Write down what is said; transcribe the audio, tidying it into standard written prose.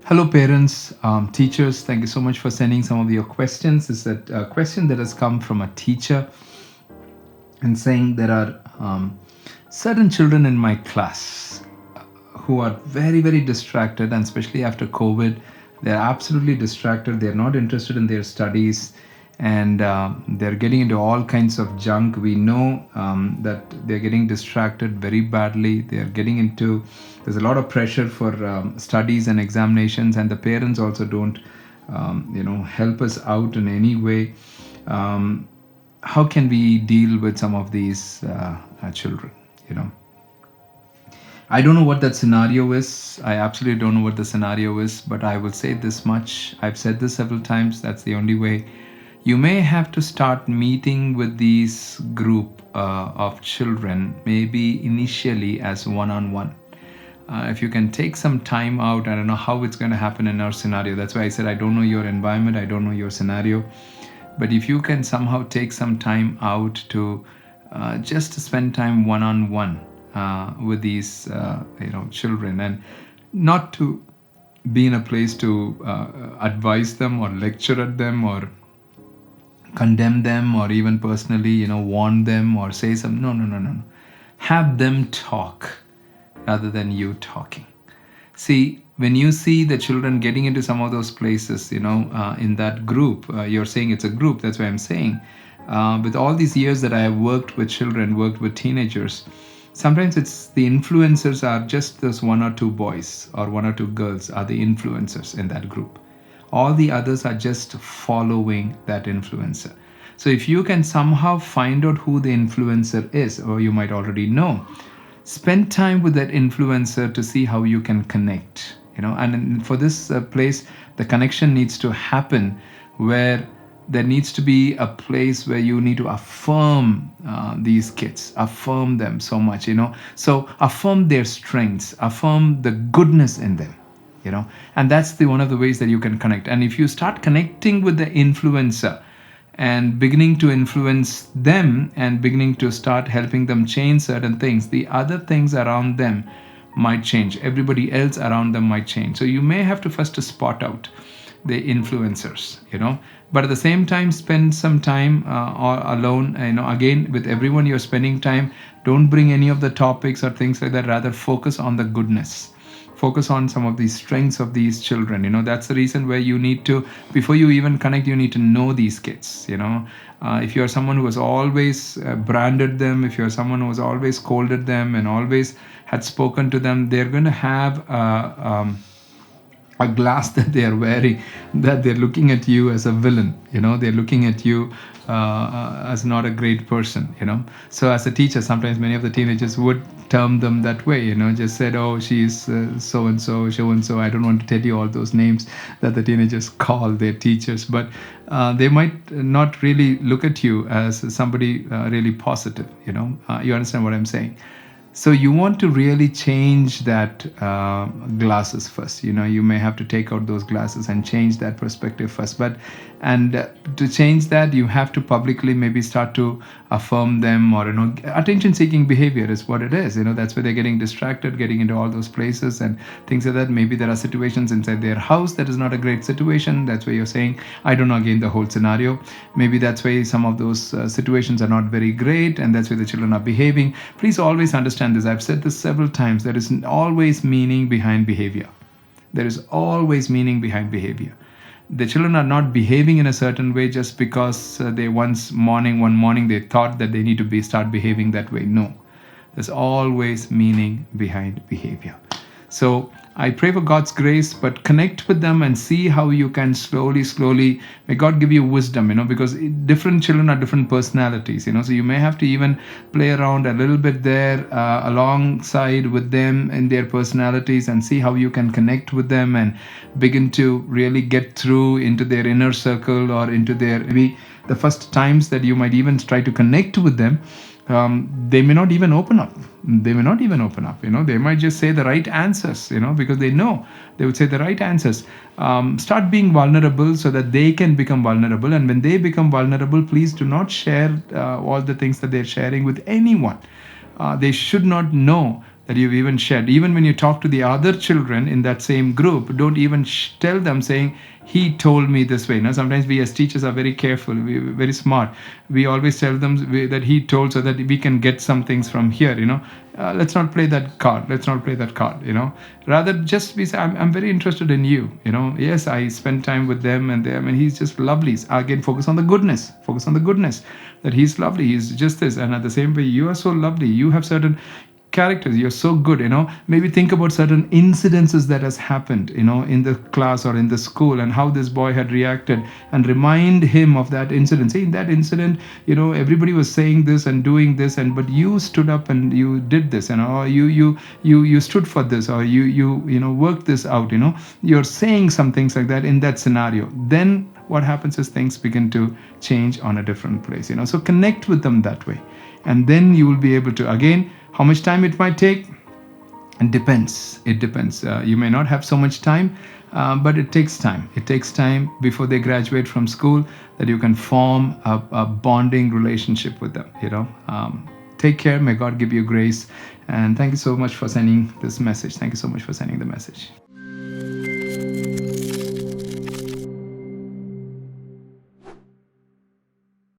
Hello, parents, teachers. Thank you so much for sending some of your questions. This is a question that has come from a teacher and saying there are certain children in my class who are very, very distracted, and especially after COVID, they're absolutely distracted. They're not interested in their studies, and they're getting into all kinds of junk. We know that they're getting distracted very badly. They're getting into, there's a lot of pressure for studies and examinations, and the parents also don't, help us out in any way. How can we deal with some of these children? You know, I don't know what that scenario is. I absolutely don't know what the scenario is, but I will say this much. I've said this several times. That's the only way. You may have to start meeting with these group of children, maybe initially as one-on-one. If you can take some time out, I don't know how it's going to happen in our scenario. That's why I said I don't know your environment, I don't know your scenario. But if you can somehow take some time out to just to spend time one-on-one with these children, and not to be in a place to advise them or lecture at them or condemn them or even personally warn them or say some. No. Have them talk rather than you talking. See, when you see the children getting into some of those places, in that group, you're saying it's a group. That's why I'm saying, with all these years that I have worked with children, worked with teenagers, sometimes it's the influencers are just those one or two boys or one or two girls are the influencers in that group. All the others are just following that influencer. So if you can somehow find out who the influencer is, or you might already know, spend time with that influencer to see how you can connect. And for this place, the connection needs to happen where there needs to be a place where you need to affirm these kids, affirm them so much. So affirm their strengths, affirm the goodness in them. And that's the one of the ways that you can connect. And if you start connecting with the influencer and beginning to influence them and beginning to start helping them change certain things, the other things around them might change. Everybody else around them might change. So you may have to first to spot out the influencers, but at the same time spend some time or alone, again with everyone you're spending time. Don't bring any of the topics or things like that. Rather focus on the goodness, focus on some of these strengths of these children. That's the reason where you need to, before you even connect, you need to know these kids. If you're someone who has always branded them, if you're someone who has always scolded them and always had spoken to them, they're going to have a glass that they are wearing, that they're looking at you as a villain. They're looking at you as not a great person. So as a teacher, sometimes many of the teenagers would term them that way. Just said, oh, she's so and so. I don't want to tell you all those names that the teenagers call their teachers, but they might not really look at you as somebody really positive. You understand what I'm saying? So you want to really change that glasses first. You may have to take out those glasses and change that perspective first. And to change that, you have to publicly maybe start to affirm them, or attention-seeking behavior is what it is. That's where they're getting distracted, getting into all those places and things like that. Maybe there are situations inside their house that is not a great situation. That's where you're saying, I don't know again the whole scenario. Maybe that's why some of those situations are not very great, and that's where the children are behaving. Please always understand this. I've said this several times. There is always meaning behind behavior. There is always meaning behind behavior. The children are not behaving in a certain way just because one morning they thought that they need to start behaving that way. No, there's always meaning behind behavior. So I pray for God's grace, but connect with them and see how you can slowly, may God give you wisdom, because different children are different personalities, so you may have to even play around a little bit there alongside with them in their personalities and see how you can connect with them and begin to really get through into their inner circle or into their, maybe the first times that you might even try to connect with them. They may not even open up. They might just say the right answers, because they know they would say the right answers. Start being vulnerable so that they can become vulnerable. And when they become vulnerable, please do not share all the things that they're sharing with anyone. They should not know that you've even shared. Even when you talk to the other children in that same group, don't even tell them saying, he told me this way. Sometimes we as teachers are very careful, we're very smart. We always tell them that he told, so that we can get some things from here. Let's not play that card. Let's not play that card. Rather just be, I'm very interested in you. Yes, I spend time with them and them, and he's just lovely. Again, focus on the goodness. Focus on the goodness. That he's lovely. He's just this. And at the same way, you are so lovely. You have certain characters, you're so good. Maybe think about certain incidences that has happened in the class or in the school, and how this boy had reacted, and remind him of that incident. Say, in that incident, everybody was saying this and doing this, and but you stood up and you did this, or you stood for this, or you worked this out. You're saying some things like that in that scenario. Then what happens is things begin to change on a different place. So connect with them that way, and then you will be able to, again, how much time it might take? It depends. You may not have so much time, but it takes time. It takes time before they graduate from school, that you can form a bonding relationship with them. Take care. May God give you grace. And thank you so much for sending this message. Thank you so much for sending the message.